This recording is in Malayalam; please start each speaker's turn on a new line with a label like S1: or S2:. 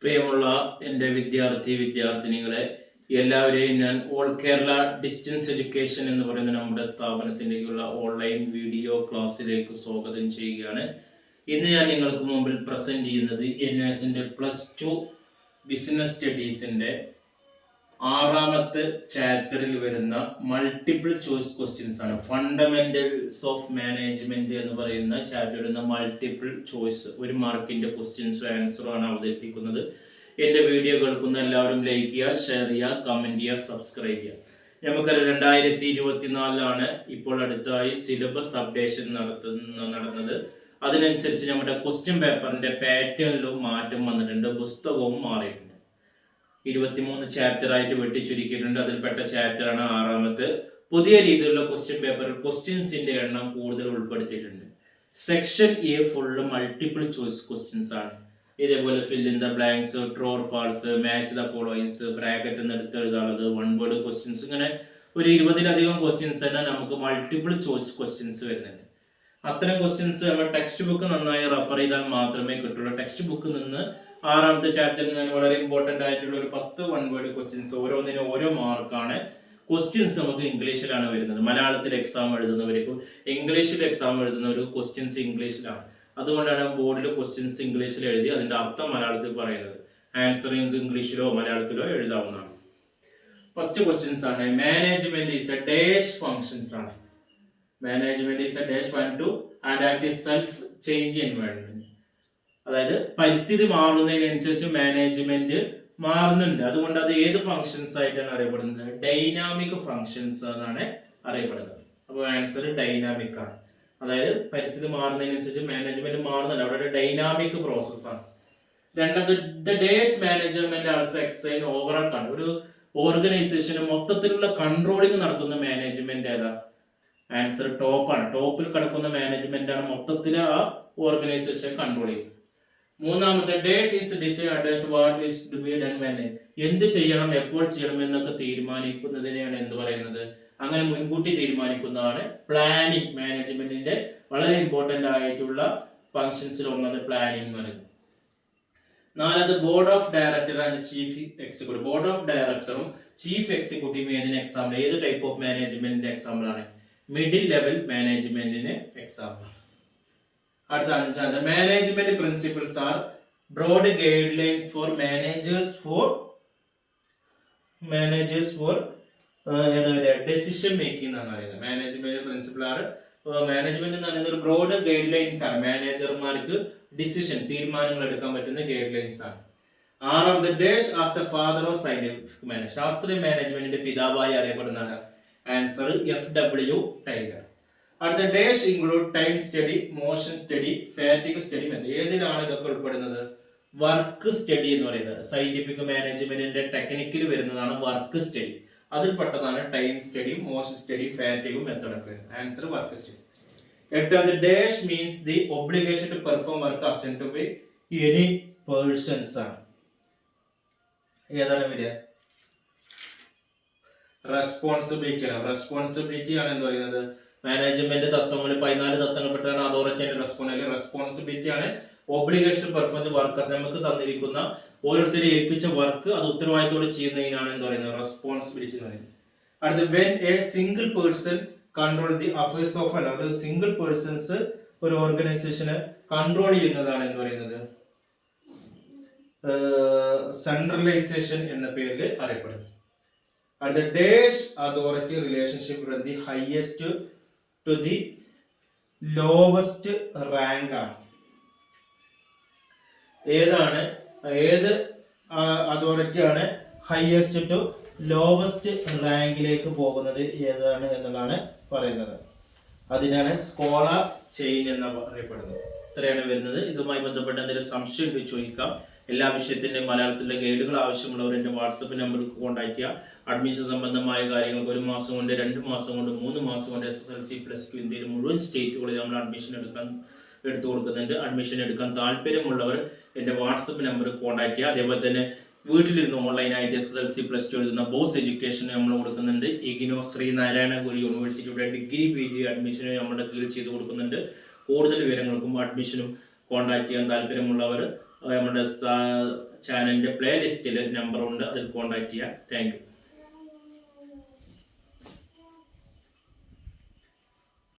S1: പ്രിയമുള്ള എൻ്റെ വിദ്യാർത്ഥിനികളെ എല്ലാവരെയും ഞാൻ ഓൾ കേരള ഡിസ്റ്റൻസ് എഡ്യൂക്കേഷൻ എന്ന് പറയുന്ന നമ്മുടെ സ്ഥാപനത്തിലേക്കുള്ള ഓൺലൈൻ വീഡിയോ ക്ലാസ്സിലേക്ക് സ്വാഗതം ചെയ്യുകയാണ്. ഇന്ന് ഞാൻ നിങ്ങൾക്ക് മുമ്പിൽ പ്രസന്റ് ചെയ്യുന്നത് NSന്റെ +2 ബിസിനസ് സ്റ്റഡീസിന്റെ 6ാമത്തെ ചാപ്റ്ററിൽ വരുന്ന മൾട്ടിപ്പിൾ ചോയ്സ് ക്വസ്റ്റ്യൻസ് ആണ്. ഫണ്ടമെന്റൽസ് ഓഫ് മാനേജ്മെന്റ് എന്ന് പറയുന്ന ചാപ്റ്ററിൽ മൾട്ടിപ്പിൾ ചോയ്സ് 1 മാർക്കിന്റെ ക്വസ്റ്റ്യൻസും ആൻസറും ആണ് അവതരിപ്പിക്കുന്നത്. എൻ്റെ വീഡിയോ കേൾക്കുന്ന എല്ലാവരും ലൈക്ക് ചെയ്യുക, ഷെയർ ചെയ്യുക, കമന്റ് ചെയ്യുക, സബ്സ്ക്രൈബ് ചെയ്യുക. നമുക്ക് 2024 ഇപ്പോൾ അടുത്തായി സിലബസ് അപ്ഡേഷൻ നടന്നത്. അതിനനുസരിച്ച് നമ്മുടെ ക്വസ്റ്റ്യൻ പേപ്പറിന്റെ പാറ്റേണിലും മാറ്റം വന്നിട്ടുണ്ട്. പുസ്തകവും മാറിയിട്ടുണ്ട്. 23 ചാപ്റ്റർ ആയിട്ട് വെട്ടിച്ചുരുക്കിയിട്ടുണ്ട്. അതിൽപ്പെട്ട ചാപ്റ്ററാണ് 6ാമത്തെ. പുതിയ രീതിയിലുള്ള ക്വസ്റ്റ്യൻ പേപ്പറിൽ ക്വസ്റ്റ്യൻസിന്റെ എണ്ണം കൂടുതൽ ഉൾപ്പെടുത്തിയിട്ടുണ്ട്. Section A full multiple choice questions ആണ്. ഇതേപോലെ fill in the blanks, true or false, match the followings, bracket എന്ന് എടുത്ത് എഴുതാനുള്ളത്, 1 വേർഡ് ക്വസ്റ്റ്യൻസ്, ഇങ്ങനെ ഒരു 20ലധികം ക്വസ്റ്റ്യൻസ് തന്നെ നമുക്ക് മൾട്ടിപ്പിൾ ചോയ്സ് ക്വസ്റ്റ്യൻസ് വരുന്നുണ്ട്. അത്തരം ക്വസ്റ്റ്യൻസ് നമ്മൾ ടെക്സ്റ്റ് ബുക്ക് നന്നായി റെഫർ ചെയ്താൽ മാത്രമേ കിട്ടുള്ളൂ. ടെക്സ്റ്റ് ബുക്കിൽ നിന്ന് 6ാമത്തെ ചാപ്റ്ററിൽ നിന്ന് വളരെ ഇമ്പോർട്ടന്റ് ആയിട്ടുള്ള ഒരു 10 1 വേർഡ് ക്വസ്റ്റ്യൻസ്, ഓരോന്നിനും ഓരോ മാർക്കാണ്. ക്വസ്റ്റ്യൻസ് നമുക്ക് ഇംഗ്ലീഷിലാണ് വരുന്നത്. മലയാളത്തിൽ എക്സാം എഴുതുന്നവർക്ക്, ഇംഗ്ലീഷിൽ എക്സാം എഴുതുന്നവർ ക്വസ്റ്റ്യൻസ് ഇംഗ്ലീഷിലാണ്. അതുകൊണ്ടാണ് ബോർഡിൽ ക്വസ്റ്റ്യൻസ് ഇംഗ്ലീഷിൽ എഴുതി അതിന്റെ അർത്ഥം മലയാളത്തിൽ പറയുന്നത്. ആൻസർ ഇംഗ്ലീഷിലോ മലയാളത്തിലോ എഴുതാവുന്നതാണ്. ഫസ്റ്റ് ക്വസ്റ്റ്യൻസ് ആണ്, management is a dash functions ആണ്. Management is a dash one to adapt self change environment. അതായത് പരിസ്ഥിതി മാറുന്നതിനനുസരിച്ച് മാനേജ്മെന്റ് മാറുന്നുണ്ട്. അതുകൊണ്ട് അത് ഏത് ഫങ്ഷൻസ് ആയിട്ടാണ് അറിയപ്പെടുന്നത്? ഡൈനാമിക് ഫങ്ഷൻസ് എന്നാണ് അറിയപ്പെടുന്നത്. അപ്പോൾ ആൻസർ ഡൈനാമിക് ആണ്. അതായത് പരിസ്ഥിതി മാറുന്നതിനനുസരിച്ച് മാനേജ്മെന്റ് മാറുന്നുണ്ട്. അവിടെ ഒരു ഡൈനാമിക് പ്രോസസ് ആണ്. രണ്ടാമത് ദ ഡേഷ് മാനേജ്മെന്റ് ആൾസോ എക്സൈൻ ഓവറോൾ ആണ്. ഒരു ഓർഗനൈസേഷന് മൊത്തത്തിലുള്ള കൺട്രോളിംഗ് നടത്തുന്ന മാനേജ്മെന്റ് ഏതാ? ആൻസർ ടോപ്പ് ആണ്. ടോപ്പിൽ കിടക്കുന്ന മാനേജ്മെന്റ് ആണ് മൊത്തത്തിൽ ആ ഓർഗനൈസേഷൻ കൺട്രോൾ ചെയ്യുന്നത്. മൂന്നാമത്തെ dash is decide what is to be done when. എന്ത് ചെയ്യണം, എപ്പോൾ ചെയ്യണം എന്നൊക്കെ തീരുമാനിക്കുന്നതിനെയാണ് എന്ത് പറയുന്നത്? അങ്ങനെ മുൻകൂട്ടി തീരുമാനിക്കുന്നതാണ് പ്ലാനിങ്. മാനേജ്മെന്റിന്റെ വളരെ ഇമ്പോർട്ടന്റ് ആയിട്ടുള്ള ഫങ്ഷൻസിൽ ഒന്നാണ് പ്ലാനിങ് എന്ന് പറയുന്നത്. നാലാമത് board of director and chief executive. Board of ഡയറക്ടറും ചീഫ് എക്സിക്യൂട്ടീവും ഏതിന് എക്സാമ്പിൾ? ഏത് ടൈപ്പ് ഓഫ് മാനേജ്മെന്റിന്റെ എക്സാമ്പിൾ ആണ്? മിഡിൽ ലെവൽ മാനേജ്മെന്റിന് എക്സാമ്പിൾ. അടുത്ത 5ാമത് management principles are broad guidelines for managers for decision making എന്നാണ് പറയുന്നത്. മാനേജ്മെന്റ് പ്രിൻസിപ്പിൾ ആണ്. മാനേജ്മെന്റ് എന്ന് പറയുന്നത് ഒരു ബ്രോഡ് ഗൈഡ് ലൈൻസ് ആണ്. മാനേജർമാർക്ക് തീരുമാനങ്ങൾ എടുക്കാൻ പറ്റുന്ന ഗൈഡ് ലൈൻസ് ആണ്. 6ാമത് dash as the father of scientific management. ശാസ്ത്രീയ മാനേജ്മെന്റിന്റെ പിതാവായി അറിയപ്പെടുന്നതാണ്. Answer FW Taylor. അടുത്ത dash include time study, motion study, fatigue study method. ഏതിനാണ് ഇതൊക്കെ ഉൾപ്പെടുന്നത്? വർക്ക് സ്റ്റഡി എന്ന് പറയുന്നത്. സയന്റിഫിക് മാനേജ്മെന്റിന്റെ ടെക്നിക്കിൽ വരുന്നതാണ് വർക്ക് സ്റ്റഡി. അതിൽപ്പെട്ടതാണ് ടൈം സ്റ്റഡി, മോഷൻ സ്റ്റഡി, ഫാറ്റിഗും മെത്തേഡൊക്കെ വരുന്നത്. Answer work study. 8ാമത് dash means the obligation to perform work assigned to be any persons ആണ്. ഏതാണ് വരിക? റെസ്പോൺസിബിലിറ്റി ആണ്. റെസ്പോൺസിബിലിറ്റി ആണ് എന്ന് പറയുന്നത് മാനേജ്മെന്റ് തത്വങ്ങൾ 14 തത്വങ്ങൾപ്പെട്ടാണ് അതോറിറ്റി റെസ്പോൺസിബിലിറ്റി ആണ്. Obligation to perform the work. നമുക്ക് തന്നിരിക്കുന്ന ഓരോരുത്തരെ ഏൽപ്പിച്ച വർക്ക് അത് ഉത്തരവാദിത്തോടെ ചെയ്യുന്നതിനാണ് എന്ന് പറയുന്നത് റെസ്പോൺസിബിലിറ്റി എന്ന് പറയുന്നത്. അടുത്ത when a single person control the affairs of another. Single persons ഒരു ഓർഗനൈസേഷനെ കൺട്രോൾ ചെയ്യുന്നതാണ് എന്ന് പറയുന്നത് സെൻട്രലൈസേഷൻ എന്ന പേരിൽ അറിയപ്പെടുന്നു. അടുത്ത dash authority relationship from the highest to the lowest rank ആണ്. ഏത് അതോറിറ്റി ആണ് ഹൈയസ്റ്റ് ടു ലോവസ്റ്റ് റാങ്കിലേക്ക് പോകുന്നത് ഏതാണ് എന്നുള്ളതാണ് പറയുന്നത്. അതിനാണ് സ്കോളർ ചെയിൻ എന്ന് അറിയപ്പെടുന്നത്. ഇത്രയാണ് വരുന്നത്. ഇതുമായി ബന്ധപ്പെട്ട എന്തെങ്കിലും സംശയം ചോദിക്കാം. എല്ലാ വിഷയത്തിൻ്റെയും മലയാളത്തിലെ ഗൈഡുകൾ ആവശ്യമുള്ളവർ എൻ്റെ വാട്സപ്പ് നമ്പറിൽ കോൺടാക്ട് ചെയ്യുക. അഡ്മിഷൻ സംബന്ധമായ കാര്യങ്ങൾക്ക് 1 മാസം കൊണ്ട്, 2 മാസം കൊണ്ട്, 3 മാസം കൊണ്ട് SSLC +2 ഇന്ത്യയിൽ മുഴുവൻ സ്റ്റേറ്റുകളിൽ നമ്മൾ അഡ്മിഷൻ എടുത്തു കൊടുക്കുന്നുണ്ട്. അഡ്മിഷൻ എടുക്കാൻ താല്പര്യമുള്ളവർ എൻ്റെ വാട്സപ്പ് നമ്പറിൽ കോൺടാക്ട് ചെയ്യുക. അതേപോലെ തന്നെ വീട്ടിലിരുന്ന് ഓൺലൈനായിട്ട് SSLC +2 എഴുതുന്ന ബോസ് എഡ്യൂക്കേഷൻ നമ്മൾ കൊടുക്കുന്നുണ്ട്. ഇഗ്നോ ശ്രീനാരായണ ഗുരു യൂണിവേഴ്സിറ്റിയുടെ ഡിഗ്രി PG അഡ്മിഷൻ നമ്മുടെ കീഴിൽ ചെയ്ത് കൊടുക്കുന്നുണ്ട്. കൂടുതൽ വിവരങ്ങൾക്കും അഡ്മിഷനും കോൺടാക്ട് ചെയ്യാൻ താല്പര്യമുള്ളവർ നമ്മുടെ ചാനലിൻ്റെ പ്ലേലിസ്റ്റിൽ നമ്പറുണ്ട്, അതിൽ കോൺടാക്ട് ചെയ്യുക. Thank you.